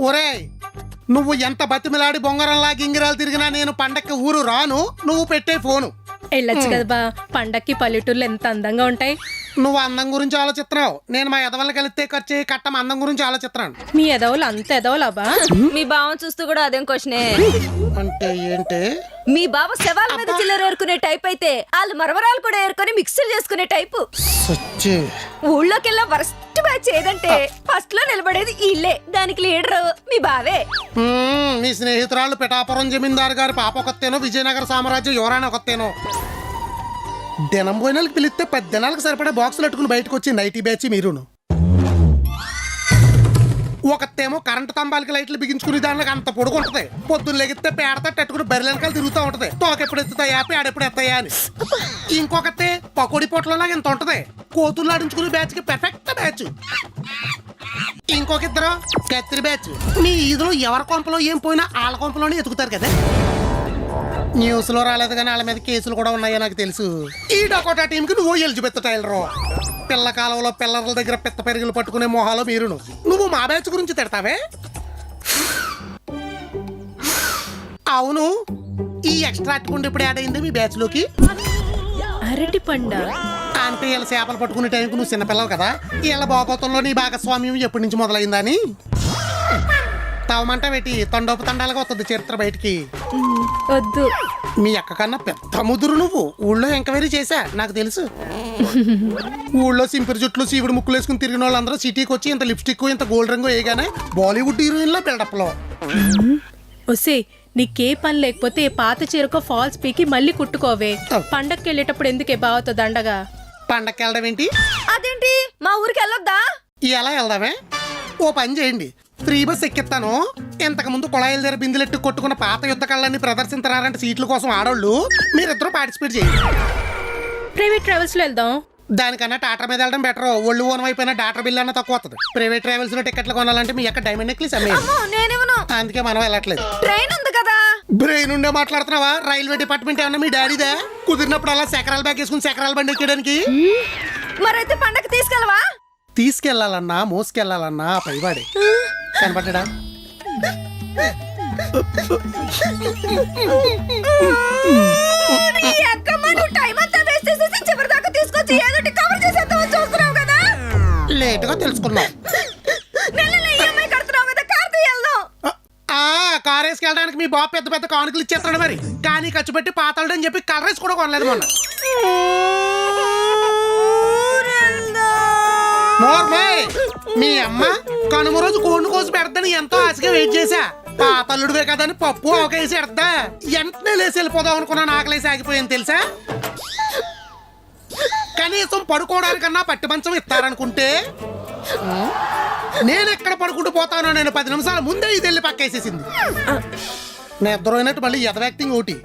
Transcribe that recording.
ఒరేయ్, నువ్వు ఎంత బతిమిలాడి బొంగరంలా గింగిరాలు తిరిగినా నేను పండక్కి ఊరు రాను. నువ్వు పెట్టే ఫోను. వెళ్ళొచ్చు కదా బా, పండక్కి పల్లెటూర్లు ఎంత అందంగా ఉంటాయి. నువ్వు అందం గురించి ఆలోచిస్తున్నావు, నేను మా ఎదవల్ని కలిస్తే ఖర్చు కట్టం అందం గురించి ఆలోచిస్తున్నాను. మీ ఎదవులు అంత ఎదవులా బా? మీ బావ చూస్తూ కూడా అదేం క్వశ్చనే. అంటే ఏంటి? మీ బావ శవాల మీద చిల్లర ఏరుకునే టైప్ అయితే వాళ్ళు మరమరాలు కూడా ఏరుకొని మిక్సర్ చేసుకునే టైపు. సచ్చి ఊళ్ళోకెల్లా వరస్ట్ బ్యాచ్ ఏదంటే ఫస్ట్ లో నిలబడేది ఇల్లే. దానికి లీడర్ మీ బావే. మీ స్నేహితురాళ్ళు పిఠాపురం జమీందారు గారి పాప ఒకతేనో, విజయనగర సామ్రాజ్యం యువరాణి ఒకతేనో. దినం పోయినాలకు పిలిస్తే 10 దినాలకు సరిపడే బాక్సులు పెట్టుకుని బయటకు వచ్చి నైటీ బ్యాచ్ మీరును. ఒకతేమో కరెంటు స్తంభాలకి లైట్లు బిగించుకుని దానికి అంత పొడుగు ఉంటది. పొద్దున్న లెగిస్తే పేడతా తట్టుకుని బరిలెనకాలు తిరుగుతూ ఉంటది. తోకెప్పుడు ఎత్తుతాయా పేడెప్పుడు ఎత్తాయా అని. ఇంకొకతే పకోడి పొట్లలాగా ఇంత ఉంటది. కోతులు ఆడించుకునే బ్యాచ్ కి పెర్ఫెక్ట్ బ్యాచ్. ఇంకొక ఇద్దరు కత్తిరి బ్యాచ్. మీ ఈదులో ఎవరి కొంపలో ఏం పోయినా వాళ్ళ కొంపలోనే ఎతుకుతారు కదా. న్యూస్ లో రాలేదు కానీ వాళ్ళ మీద కేసులు కూడా ఉన్నాయో నాకు తెలుసు. ఈ డకోటా టీం కి నువ్వు ఎలిజబెత్ టైలరు. పిల్ల కాలంలో పిల్లల దగ్గర పిత్త పెరుగులు పట్టుకునే మొహాలో మీరును. నువ్వు మా బ్యాచ్ గురించి తిడతావే. అవును, ఈ ఎక్స్ట్రా అట్టుకుంటే ఇప్పుడు యాడ్ అయింది మీ బ్యాచ్ లోకి. అరటి పండ అంటే వీళ్ళ చేపలు పట్టుకునే టైంకి నువ్వు చిన్నపిల్లవు కదా. వీళ్ళ భాగవతంలో నీ భాగస్వామ్యం ఎప్పటి నుంచి మొదలైందని తావమంట పెట్టి తండోపు తండాలుగా వస్తుంది చరిత్ర బయటికి. వద్దు. మీ అక్క కన్నా పెద్ద ముదురు నువ్వు. ఊళ్ళో ఎంక్వైరీ చేశా, నాకు తెలుసు. ఊళ్ళో సింపిరి జుట్లు సీవుడు ముక్కులు వేసుకుని తిరిగిన వాళ్ళందరూ సిటీకి వచ్చి ఇంత లిప్స్టిక్ ఇంత గోల్డ్ రంగు వేయగానే బాలీవుడ్ హీరోయిన్ లో బిల్డప్ లో. ఒసే, నీకే పని లేకపోతే పాత చీరకో ఫాల్స్ పీకి మళ్ళీ కుట్టుకోవే. పండక్కి వెళ్ళేటప్పుడు ఎందుకే బావతో దండగా? పండక్కి వెళ్ళడం ఏంటి? అదేంటి మా ఊరికి వెళ్ళొద్దా? ఎలా వెళ్దామే? ఓ పని చేయండి, ఫ్రీ బస్ ఎక్కిస్తాను. ఇంతకు ముందు కుళాయిల దగ్గర బిందులెట్టు కొట్టుకున్న పాత యుద్ధ కళ్ళని ప్రదర్శించారంటే సీట్ల కోసం ఆడోళ్ళు మీరిద్దరూ పార్టిసిపేట్ చేయండి. ప్రైవేట్ ట్రావెల్స్ లో వెళ్దాం. దానికన్నా టాటా మీద వెళ్ళడం బెటర్. ఒళ్ళు ఓనం అయిపోయినా డాక్టర్ బిల్ అన్న తక్కువ వస్తుంది. ప్రైవేట్ ట్రావెల్స్ లో టికెట్లు కొనాలంటే మీ యొక్క డైమండ్ నెక్లెస్ అమ్మేది. నేనేమను, అందుకే మనం వెళ్ళట్లేదు. ట్రైన్ ఉంది కదా. బ్రెయిన్ ఉండే మాట్లాడుతున్నావా? రైల్వే డిపార్ట్మెంట్ ఏమన్నా మీ డాడీదే? కుదిరినప్పుడు అలా సెకరాల బ్యాగ్ వేసుకుని సెకరాల బండి ఎక్కడానికి. మరైతే పండగ తీసుకెళ్ళవా? తీసుకెళ్లాలన్నా మోసుకెళ్లాలన్నా పైవాడే కనపడ్డా. లేటుగా తెలుసుకున్నావు. కార్ వేసుకెళ్ళడానికి మీ బాబు పెద్ద పెద్ద కానుకలు ఇచ్చేస్తాడు మరి. కానీ ఖర్చు పెట్టి పాతాడు అని చెప్పి కలర్ వేసి కూడా కొనలేదు మొన్న. మీ అమ్మ కనుమ రోజు కోడిని కోసి పెడతాను ఎంతో ఆశగా వెయిట్ చేశా. పాతల్లుడివే కదని పప్పు ఒకేసి పెడతా. వెంటనే లేసి వెళ్ళిపోదాం అనుకున్నా, ఆకలేసి ఆగిపోయాను తెలుసా. కనీసం పడుకోవడానికన్నా పట్టి మంచం ఇస్తారనుకుంటే నేను ఎక్కడ పడుకుంటూ పోతానో నేను 10 నిమిషాల ముందే ఇది వెళ్ళి పక్కేసేసింది. నిద్ర అయినట్టు మళ్ళీ ఎదవ యాక్టింగ్ ఒకటి.